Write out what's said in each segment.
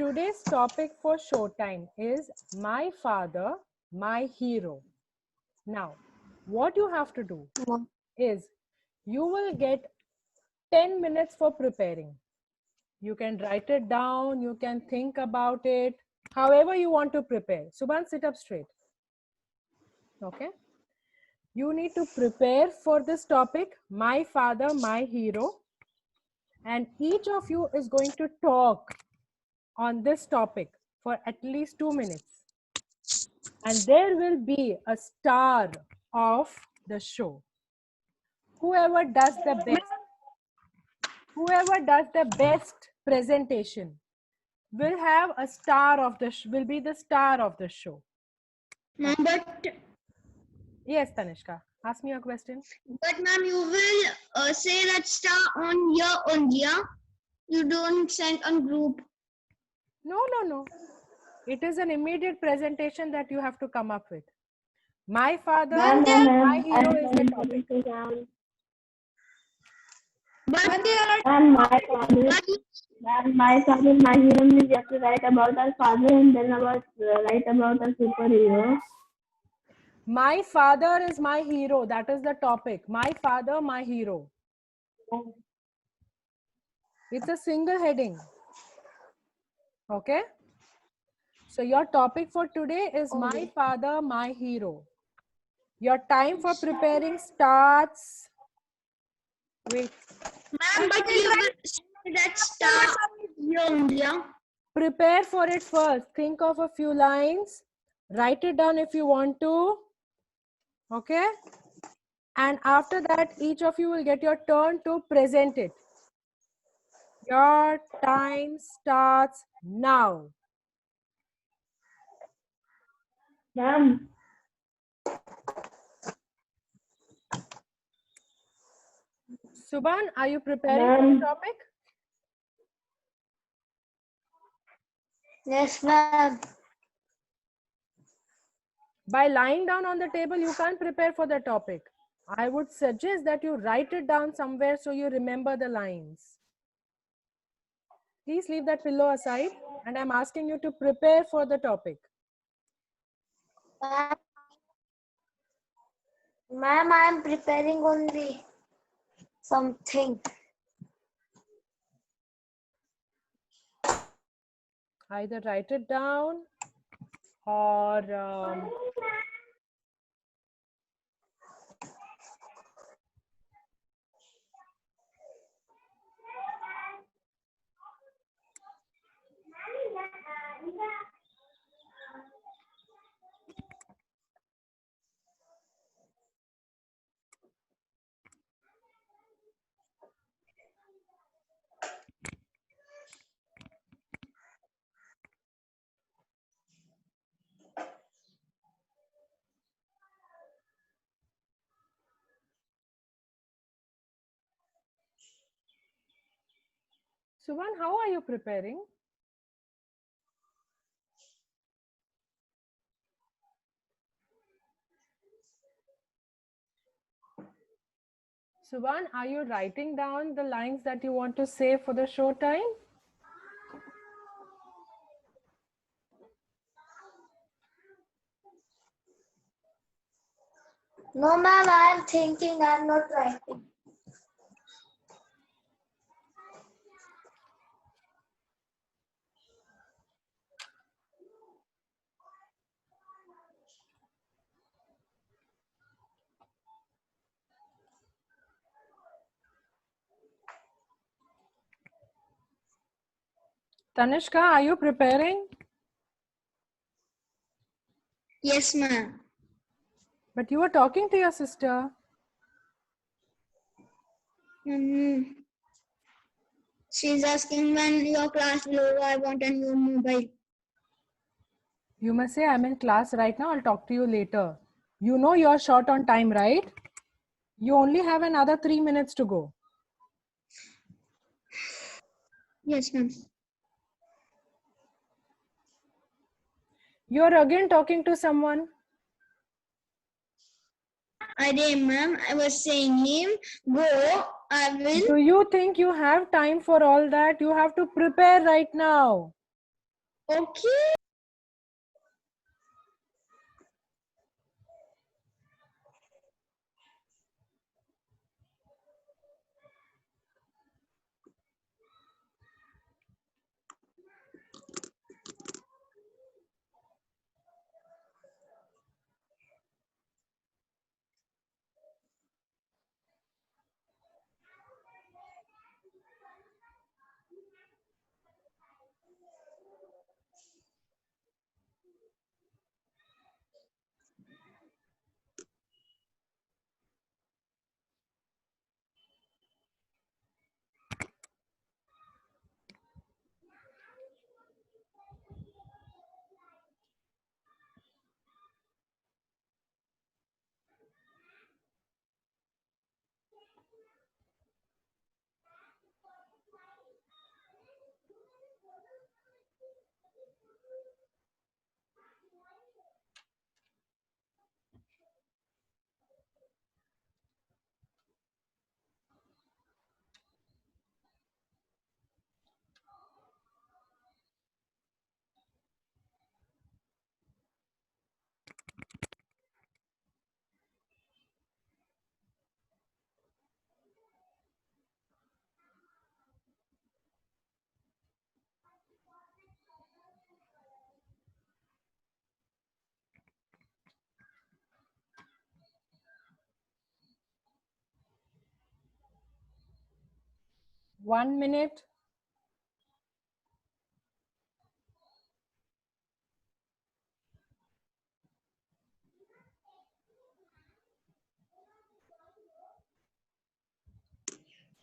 today's topic for showtime is My Father, My Hero. Now, what you have to do is you will get 10 minutes for preparing. You can write it down, you can think about it, however you want to prepare. Subhan, sit up straight. Okay. You need to prepare for this topic, My Father, My Hero. And each of you is going to talk on this topic for at least 2 minutes. And there will be a star of the show. Whoever does the best presentation will have a star of the will be the star of the show. Ma'am, but Yes, Tanishka, ask me a question. But ma'am, you will say that star on your yeah? You don't send on group. No. It is an immediate presentation that you have to come up with. My Father, My Hero is the topic. My father, my hero means you have to write about our father and then write about our superhero. My father is my hero. That is the topic. My father, my hero. It's a single heading. Okay. So your topic for today is My Father, My Hero. Your time for preparing starts. Wait. Ma'am, but you will say that star yeah? Prepare for it first. Think of a few lines. Write it down if you want to. Okay. And after that, each of you will get your turn to present it. Your time starts now. Ma'am. Subhan, are you preparing for the topic? Yes, ma'am. By lying down on the table, you can't prepare for the topic. I would suggest that you write it down somewhere so you remember the lines. Please leave that pillow aside and I'm asking you to prepare for the topic. Ma'am, I am preparing only something. Either write it down or Subhan, how are you preparing? Subhan, are you writing down the lines that you want to say for the show time? No, ma'am, I am thinking, I am not writing. Tanishka, are you preparing? Yes, ma'am. But you were talking to your sister. She's asking when your class will over. I want a new mobile. You must say, I'm in class right now. I'll talk to you later. You know you're short on time, right? You only have another 3 minutes to go. Yes, ma'am. You're again talking to someone. I did, ma'am. I was saying him, go, I will. Do you think you have time for all that? You have to prepare right now. Okay. One minute.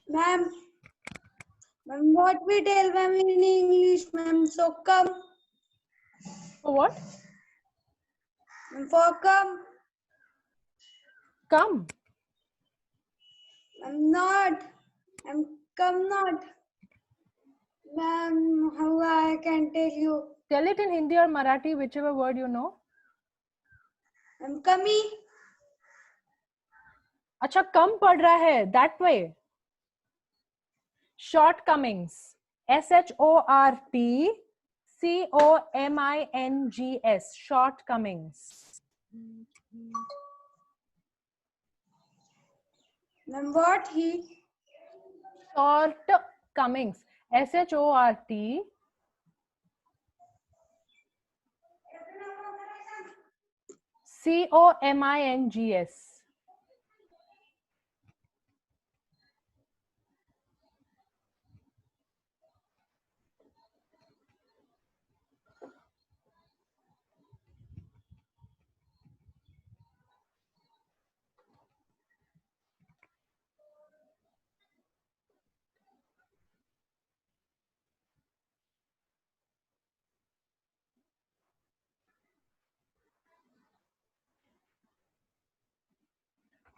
Ma'am, what we tell ma'am in English, ma'am? So come, For what? for come. Come. I'm not. I'm come not. Ma'am, how I can tell you? Tell it in Hindi or Marathi, whichever word you know. I'm coming. अच्छा कम पढ़ रहा है. That way. Shortcomings. SHORTCOMINGS. Shortcomings. Ma'am, what he? Shortcomings. SHORT. COMINGS.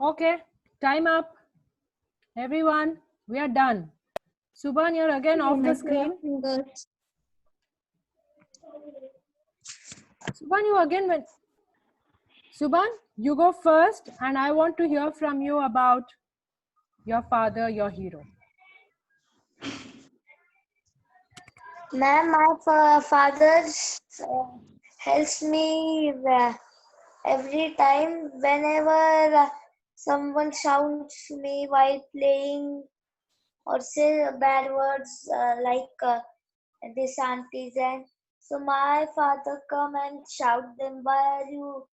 Okay, time up. Everyone, we are done. Subhan, you're again off the screen. Subhan, you again went. Subhan, you go first, and I want to hear from you about your father, your hero. Ma'am, my father helps me every time whenever someone shouts me while playing or say bad words this aunties, and so my father come and shout them, why are you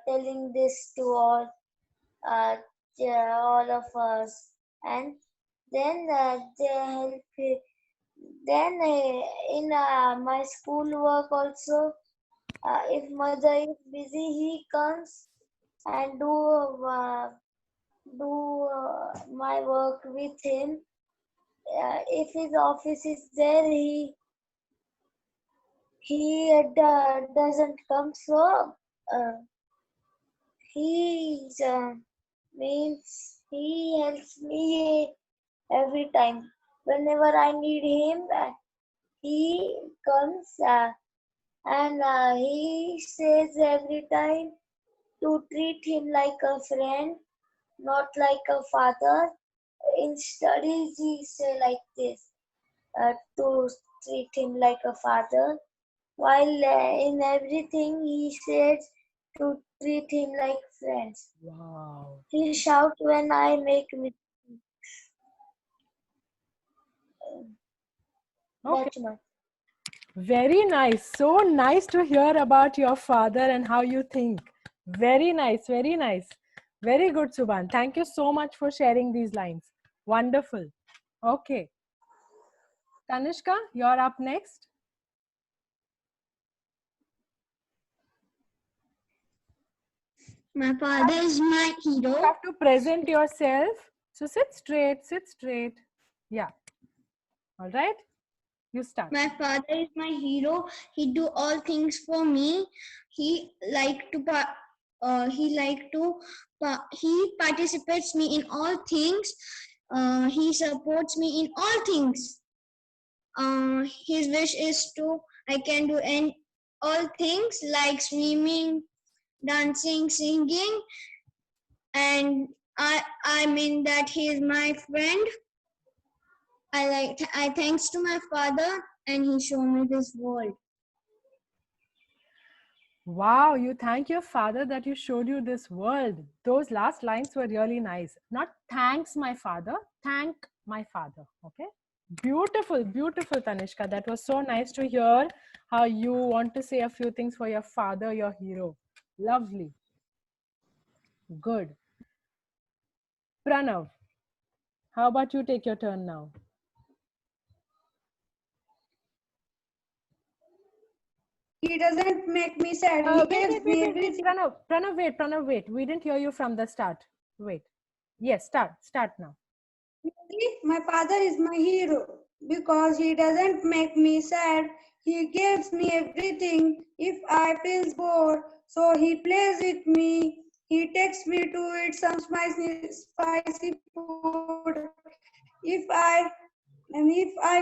telling this to uh, all of us, and then they help. Then in my school work also, if mother is busy, he comes and do my work with him. If his office is there, he doesn't come. So he means he helps me every time. Whenever I need him, he comes and he says every time to treat him like a friend, not like a father. In studies, he say like this. to treat him like a father, while in everything he said to treat him like friends. Wow. He shouts when I make mistakes. Okay. That's much. Very nice. So nice to hear about your father and how you think. Very nice. Very nice. Very good, Subhan. Thank you so much for sharing these lines. Wonderful. Okay. Tanishka, you're up next. My father is my You hero. have to present yourself. So sit straight, sit straight. Yeah. All right. You start. My father is my hero. He do all things for me. He like to he participates me in all things. He supports me in all things. His wish is to I can do all things like swimming, dancing, singing, and I mean that he is my friend. I thanks to my father, and he showed me this world. Wow, you thank your father that you showed you this world. Those last lines were really nice. Not thanks my father, thank my father. Okay. Beautiful, beautiful, Tanishka. That was so nice to hear how you want to say a few things for your father, your hero. Lovely. Good. Pranav, how about you take your turn now? He doesn't make me sad. Wait, He gives me everything. Pranav, wait. We didn't hear you from the start. Wait. Yes, start now. My father is my hero because he doesn't make me sad. He gives me everything if I feel bored. So he plays with me. He takes me to eat some spicy food. If I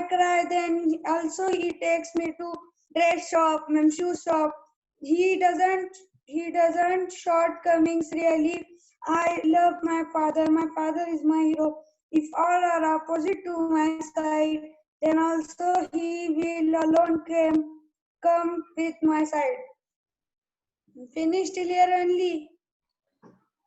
cry, then also he takes me to dress shop, shoe shop. He doesn't shortcomings really. I love my father. My father is my hero. If all are opposite to my side, then also he will alone come with my side. Finished here only.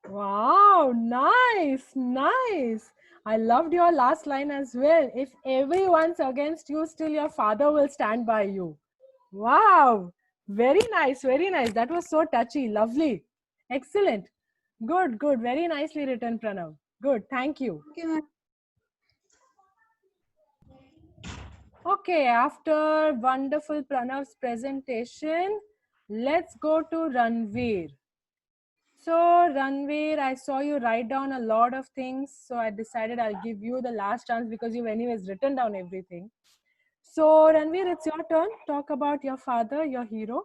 Wow, nice, nice. I loved your last line as well. If everyone's against you, still your father will stand by you. Wow, very nice, very nice. That was so touchy, lovely. Excellent. Good, good. Very nicely written, Pranav. Good, thank you. Okay, Okay, after wonderful Pranav's presentation, let's go to Ranveer. So Ranveer, I saw you write down a lot of things. So I decided I'll give you the last chance because you've anyways written down everything. So Ranveer, it's your turn. Talk about your father, your hero.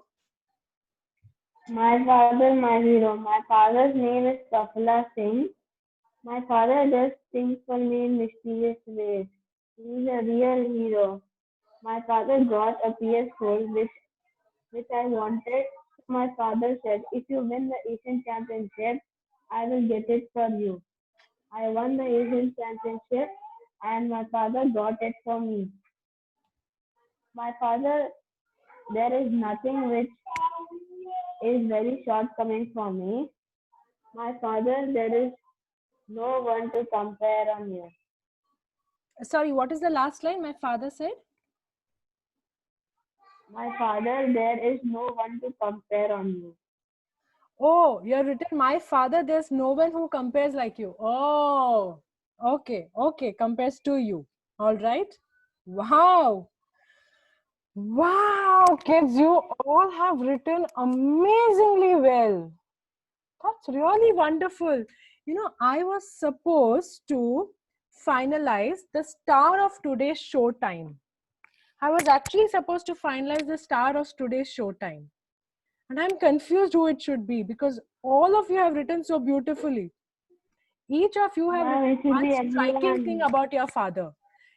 My father, my hero. My father's name is Prafula Singh. My father does things for me in mysterious ways. He's a real hero. My father got a PS4 which I wanted. My father said, if you win the Asian Championship, I will get it for you. I won the Asian Championship and my father got it for me. My father, there is nothing which is very shortcoming for me. My father, there is no one to compare on you. Sorry, what is the last line my father said? My father, there is no one to compare on you. Oh, you have written, my father, there's no one who compares like you. Oh, okay, okay, compares to you. All right. Wow. Wow, kids, you all have written amazingly well. That's really wonderful. You know, I was supposed to finalize the star of today's show time. I was actually supposed to finalize the star of today's show time. And I'm confused who it should be because all of you have written so beautifully. Each of you have Ma'am, it written should one be striking thing everyone. about your father.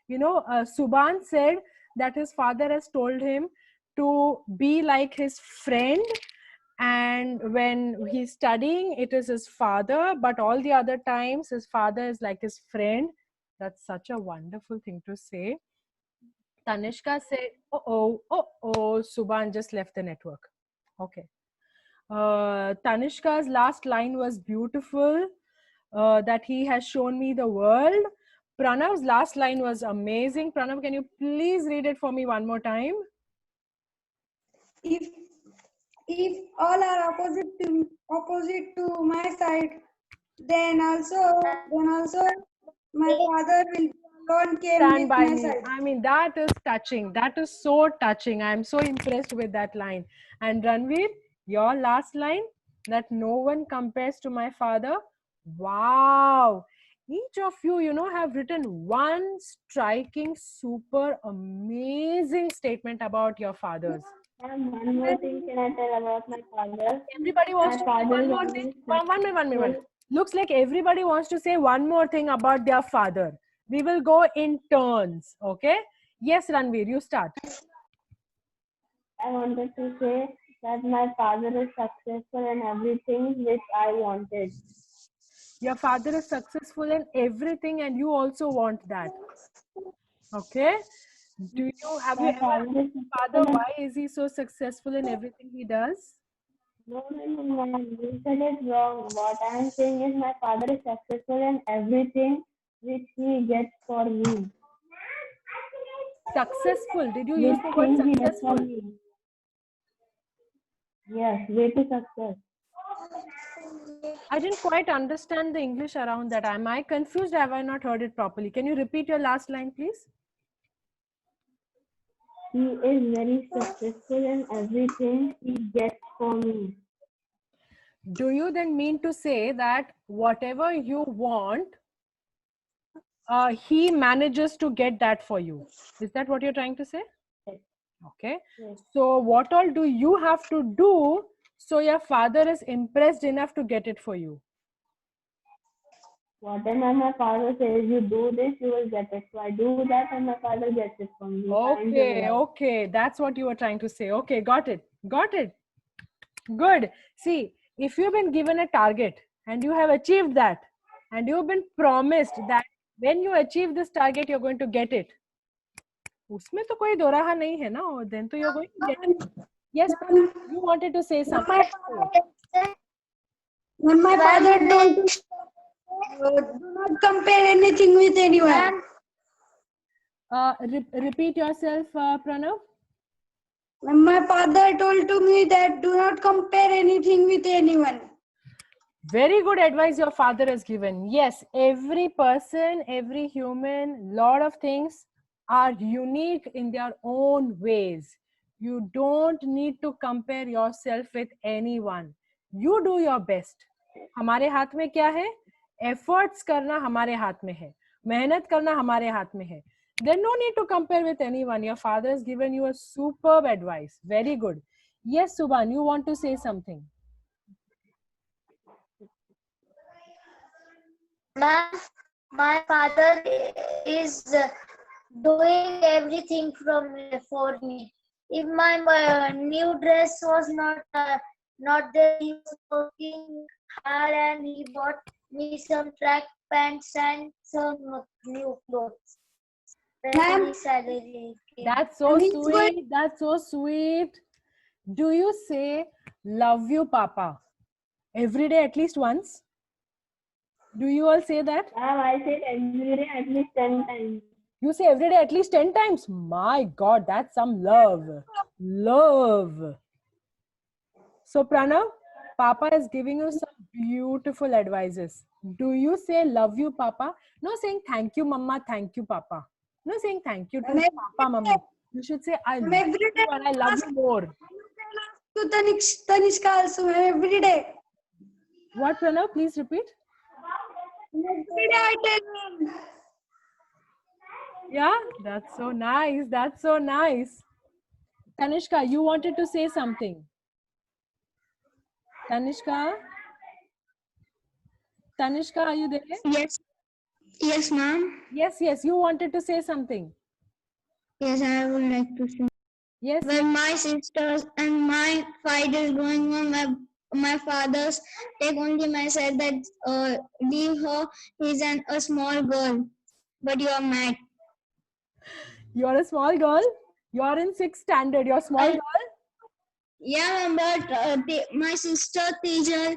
You know, Subhan said that his father has told him to be like his friend, and when he's studying, it is his father, but all the other times, his father is like his friend. That's such a wonderful thing to say. Tanishka said, Subhan just left the network. Okay. Tanishka's last line was beautiful, that he has shown me the world. Pranav's last line was amazing. Pranav, can you please read it for me one more time? If all are opposite to my side, then also my father will alone came Stand with by my me. side. I mean, that is touching. That is so touching. I am so impressed with that line. And Ranveer, your last line, that no one compares to my father. Wow. Each of you, have written one striking, super amazing statement about your fathers. Ma'am, one more thing can I tell about my father? Everybody wants to say one more thing. One minute. Looks like everybody wants to say one more thing about their father. We will go in turns. Okay? Yes, Ranveer, you start. I wanted to say that my father is successful in everything which I wanted. Your father is successful in everything and you also want that. Okay? Have you ever asked father why is he so successful in everything he does? No, ma'am. You said it wrong. What I am saying is my father is successful in everything which he gets for me. Successful. Did you use the word successful? Yes, way to success. I didn't quite understand the English around that. Am I confused? Have I not heard it properly? Can you repeat your last line, please? He is very successful in everything he gets for me. Do you then mean to say that whatever you want, he manages to get that for you? Is that what you're trying to say? Yes. Okay. Yes. So what all do you have to do so your father is impressed enough to get it for you? Whatever my father says, you do this, you will get it. So I do that and my father gets it from me. Okay. That's what you were trying to say. Okay, got it. Good. See, if you've been given a target and you have achieved that, and you've been promised that when you achieve this target, you're going to get it. उसमें तो कोई दोराहा नहीं है ना, then तो you're going to get it. Yes, you wanted to say something. When my father told me, do not compare anything with anyone. Repeat yourself, Pranav. When my father told to me that do not compare anything with anyone. Very good advice your father has given. Yes, every person, every human, lot of things are unique in their own ways. You don't need to compare yourself with anyone. You do your best. हमारे हाथ में क्या है? Efforts करना हमारे हाथ में है. मेहनत करना हमारे हाथ में है. Then no need to compare with anyone. Your father has given you a superb advice. Very good. Yes, Subhan, you want to say something? Ma'am, my father is doing everything for me. If my new dress was not there, he was working hard and he bought me some track pants and some new clothes. Ma'am, that's so sweet. That's so sweet. Do you say love you, Papa, every day at least once? Do you all say that? I say every day at least 10 times. You say every day at least 10 times? My God, that's some love. Love. So Pranav, Papa is giving you some beautiful advices. Do you say love you, Papa? No saying thank you, Mama, thank you, Papa. No saying thank you to Papa, Mummy. You should say I love you and I love you more. To Tanishka also every day. What, Pranav? Please repeat. Every day I tell him. Yeah, that's so nice. That's so nice. Tanishka, you wanted to say something. Tanishka? Tanishka, are you there? Yes. Yes, ma'am. Yes, you wanted to say something. Yes, I would like to say. Yes. When my sisters and my fight is going on, my father's take only my side that leave her. He's a small girl, but you are mad. You're a small girl. You're in 6th standard. You're a small girl. Yeah, but my sister Tejal,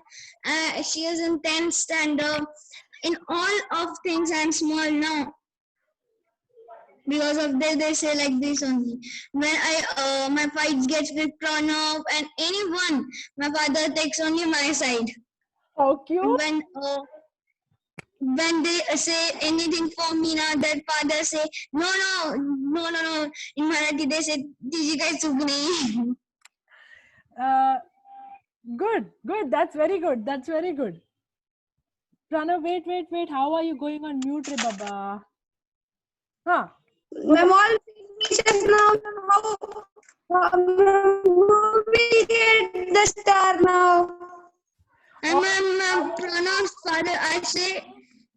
she is in 10th standard. In all of things, I'm small now. Because of this, they say like this only. When my fights gets with Pranav and anyone, my father takes only my side. How cute. When they say anything for me now, that father say no. In Marathi they say "Tiji kai chuk nahi." Good. That's very good. Pranav, wait. How are you going on mute, re Baba? Huh? Ma'am, all finishes now. Who will get the star now? And ma'am, Pranav's father, I say,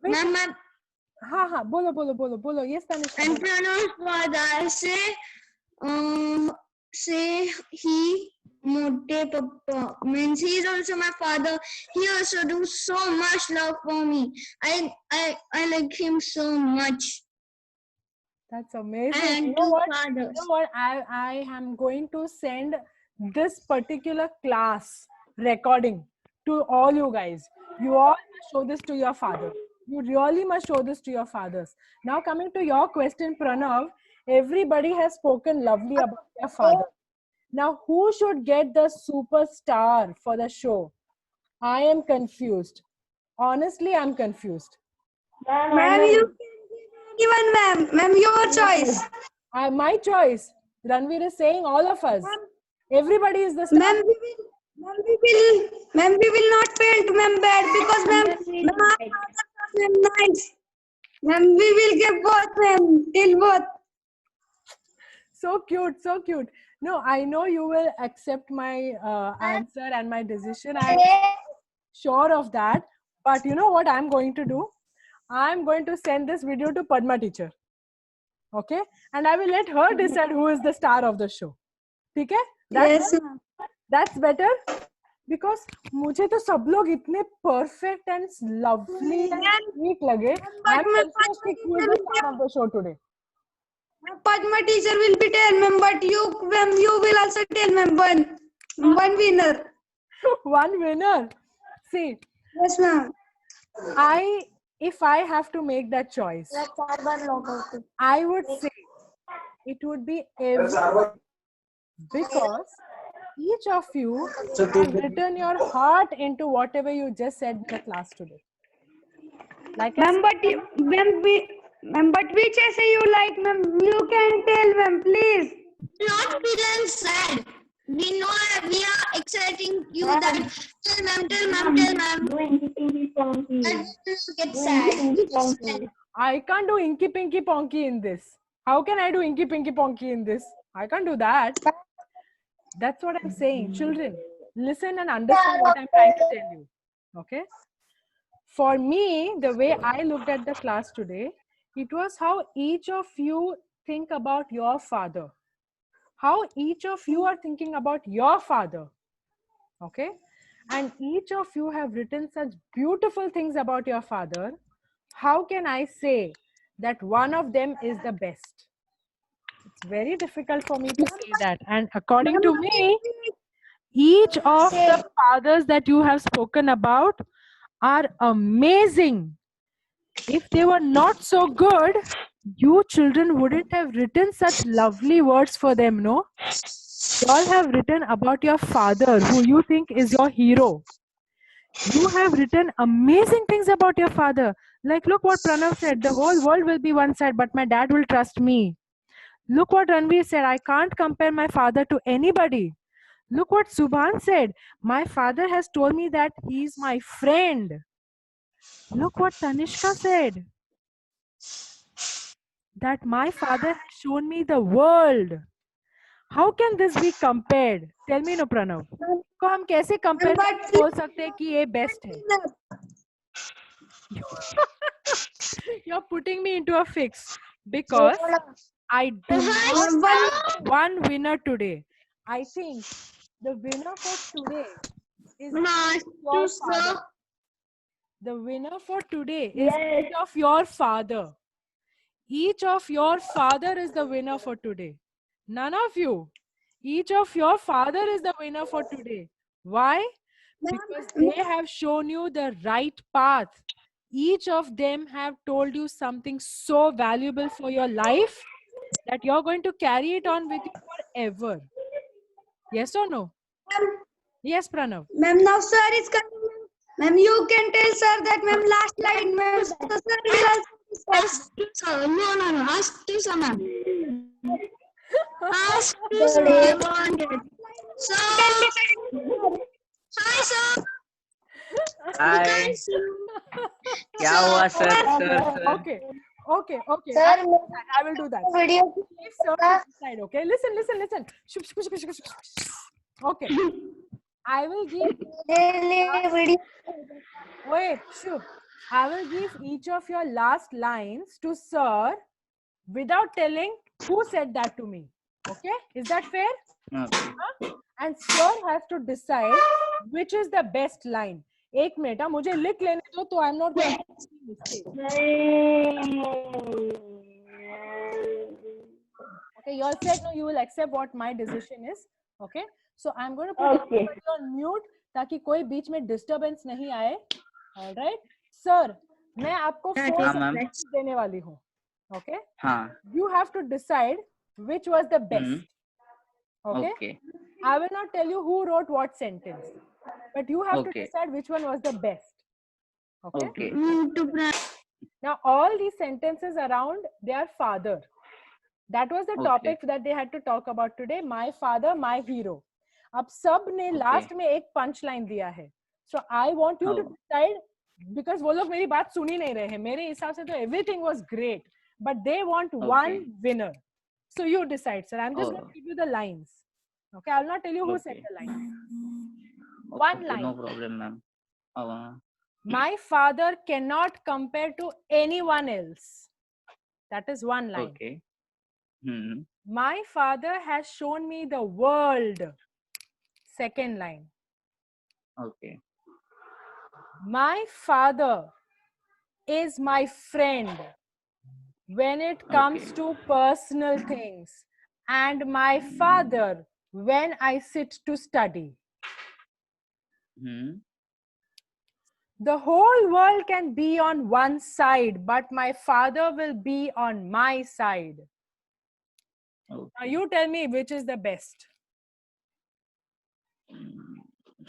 Wait. ma'am, हाँ बोलो. Yes, Tanishka. and Pranav's father, I say he Mote Papa means he is also my father. He also do so much love for me. I like him so much. That's amazing. And You know what? fathers. I am going to send this particular class recording to all you guys. You all must show this to your father. You really must show this to your fathers. Now coming to your question, Pranav, everybody has spoken lovely about their father. Now who should get the superstar for the show? I am confused. Honestly, I'm confused. Ma'am, you can give anyone, ma'am. Ma'am, your choice. My choice. Ranveer is saying all of us. Everybody is the star. Ma'am, we will not paint ma'am bad because ma'am nice. Ma'am, we will give both ma'am till both. So cute. No, I know you will accept my answer and my decision. I'm sure of that. But you know what I'm going to do? I'm going to send this video to Padma teacher. Okay? And I will let her decide who is the star of the show. ठीक है? Yes, ma'am. That's better. Because मुझे तो सब लोग इतने perfect and lovely and sweet लगे. I'm confused who is the star of the show today. Padma teacher will be tell ma'am, but you will also tell ma'am one winner. One winner. See. Yes, ma'am. If I have to make that choice, I would say it would be everyone, because each of you have written your heart into whatever you just said in the class today. Like ma'am, but which essay you like, ma'am? You can tell, ma'am, please. Not feeling sad. We know we are exciting you that tell ma'am. Get sad. I can't do Inky Pinky Ponky in this. How can I do Inky Pinky Ponky in this? I can't do that. That's what I'm saying. Children, listen and understand what I'm trying to tell you. Okay? For me, the way I looked at the class today, it was how each of you think about your father. How each of you are thinking about your father. Okay? And each of you have written such beautiful things about your father. How can I say that one of them is the best? It's very difficult for me to say that. And according to me, each of the fathers that you have spoken about are amazing. If they were not so good, you children wouldn't have written such lovely words for them, no? You all have written about your father, who you think is your hero. You have written amazing things about your father. Like, look what Pranav said, the whole world will be one side, but my dad will trust me. Look what Ranveer said, I can't compare my father to anybody. Look what Subhan said, my father has told me that he's my friend. Look what Tanishka said, that my father has shown me the world. How can this be compared? Tell me, no, Pranav. को हम कैसे compare करके बोल सकते हैं कि ये best है? You're putting me into a fix because I do not have one winner today. I think the winner for today is your father. The winner for today is each of your father. each of your father is the winner for today. None of you. Each of your father is the winner for today. Why? Because they have shown you the right path. Each of them have told you something so valuable for your life that you're going to carry it on with you forever. Yes or no? Yes, Pranav. Ma'am, now sir is coming. Ma'am, you can tell sir that ma'am last line. Ma'am, so sir will Ask to sir. No. Ask to sir, ma'am. Ask to sir. I want it. So, hi sir. हाय क्या हुआ sir sir Okay. Sir, I will do that. video Leave sir to decide, okay? Listen. Shup, shup, shup, shup, shup. Okay. I will give. video. Wait, Shubh. I will give each of your last lines to sir without telling who said that to me. Okay? Is that fair? Okay. And sir has to decide which is the best line. एक minute हाँ मुझे लिख लेने दो तो I'm not going to make mistake. Okay, you all said no, you will accept what my decision is. Okay, so I'm going to put everybody on mute ताकि कोई बीच में disturbance नहीं आए. All right, sir, मैं आपको 4 sentences देने वाली हूँ. Okay, हाँ. You have to decide which was the best. Okay. I will not tell you who wrote what sentence, but you have to decide which one was the best. Okay. Now all these sentences around their father. That was the topic that they had to talk about today. My father, my hero. अब सब ने last में एक punch line दिया है. So I want you to decide because वो लोग मेरी बात सुन ही नहीं रहे हैं. मेरे हिसाब से तो everything was great, but they want one winner. So you decide, sir. I'm just going to give you the lines. Okay, I'll not tell you who said the line. One line. No problem, ma'am. My father cannot compare to anyone else. That is one line. Okay. My father has shown me the world. Second line. Okay. My father is my friend when it comes to personal things, and my father when I sit to study. The whole world can be on one side, but my father will be on my side. Now you tell me which is the best.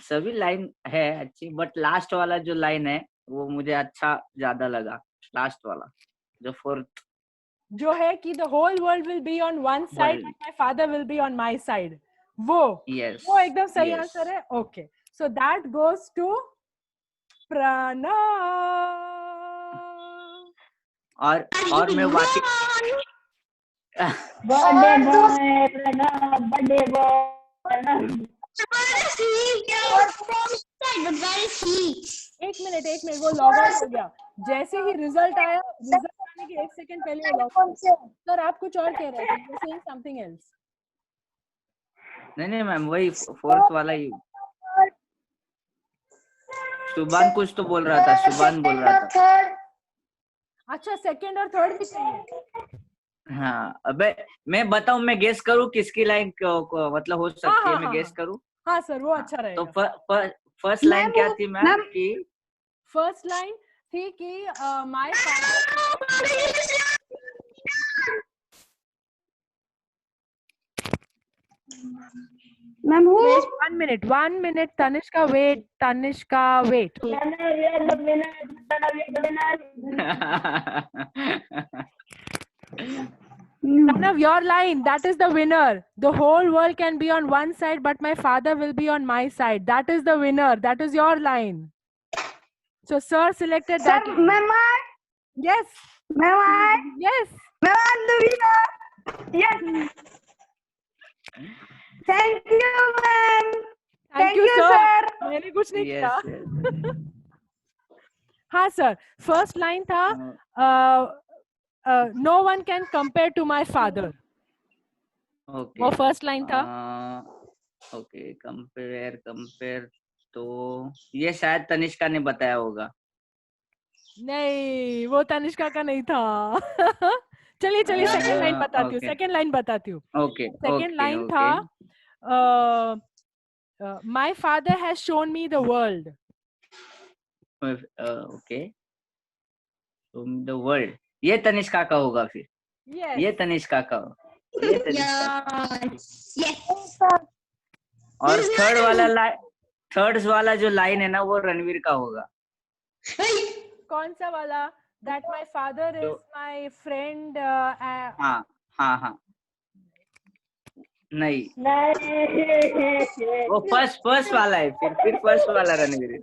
सभी line है अच्छी, but last वाला जो line है वो मुझे अच्छा ज्यादा लगा. लास्ट वाला जो फोर्थ जो है कि the whole world will be on one side but my father will be on my side. वो एकदम सही आंसर है. Okay, so that goes to Pranav. और मैं बाकी एक मिनट वो लॉग आउट हो गया. जैसे ही रिजल्ट आया, रिजल्ट आने के 1 सेकंड पहले लॉग आउट. सर आप कुछ और कह रहे थे. You saying something else. नहीं मैम, वही फोर्थ वाला ही. शुभान कुछ तो बोल रहा था. शुभान बोल रहा था. अच्छा, सेकंड और थर्ड भी चाहिए. हाँ, अबे मैं बताऊं, मैं गेस करूं किसकी लाइन मतलब हो सकती है. मैं गेस करूं. हाँ सर, वो अच्छा रहेगा. तो फर्स्ट लाइन क्या थी मैम? की फर्स्ट लाइन थी कि my father. Ma'am who? 1 minute. Tanishka, wait. Pranav, your line, that is the winner. The whole world can be on one side, but my father will be on my side. That is the winner. That is your line. So, sir selected that. Ma'am, yes. Ma'am, yes. Ma'am, I'm the winner. Yes. Thank you, ma'am. Thank you, sir. मैंने कुछ नहीं किया. हाँ sir, first line था no one can compare to my father. वो first line था. Okay, compare तो ये शायद तनिष्का ने बताया होगा. नहीं, वो तनिष्का का नहीं था. चलिए सेकंड लाइन बताती हूँ, okay. सेकंड लाइन बताती हूँ. Okay. Second line okay. था my father has shown me the world. Okay. From the world. ये तनिष्का का होगा फिर. Yes. ये तनिष्का का हो. ये तनिष्का. Yes. और थर्ड वाला जो लाइन है ना वो रणवीर का होगा. कौन सा वाला? That my father is my friend. हाँ. नहीं. नहीं वो फर्स्ट वाला है. फिर फर्स्ट वाला रणवीर है.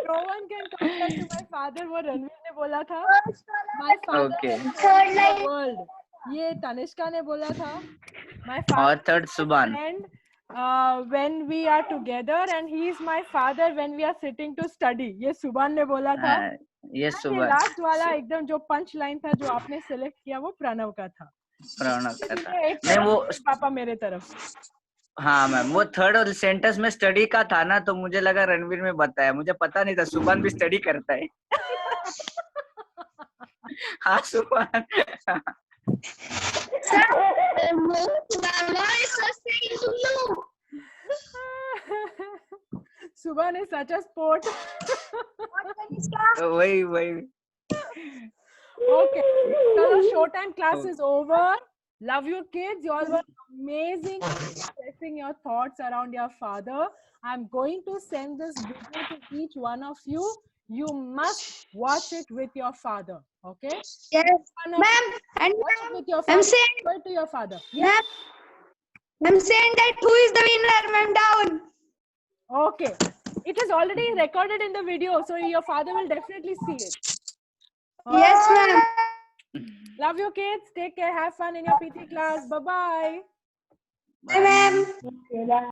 No one can compare to my father. वो रणवीर ने बोला था. My father Okay. has shown me the world. ये तनिष्का ने बोला था. My father और third Subhan. friend when we are together and he is my father when we are sitting to study. ये सुबान ने बोला था. ये सुबान. लास्ट वाला एकदम जो पंच लाइन था जो आपने सिलेक्ट किया वो प्रणव का था. प्रणव का था. एक नहीं वो पापा मेरे तरफ. हाँ मैम वो थर्ड सेंटेंस में स्टडी का था ना तो मुझे लगा रणवीर में बताया. मुझे पता नहीं था सुबान भी स्टडी करता है. हाँ Subhan. Subhan is such a sport. वही. Okay. So showtime class is over. Love you kids. You all were amazing expressing your thoughts around your father. I'm going to send this video to each one of you. You must watch it with your father. Okay? Yes, ma'am. And Watch it with your father. I'm saying, Show it to your father. ma'am, I'm saying that who is the winner, ma'am, down. Okay. It is already recorded in the video, so your father will definitely see it. Yes, ma'am. Love you kids. Take care. Have fun in your PT class. Bye-bye. Bye, ma'am.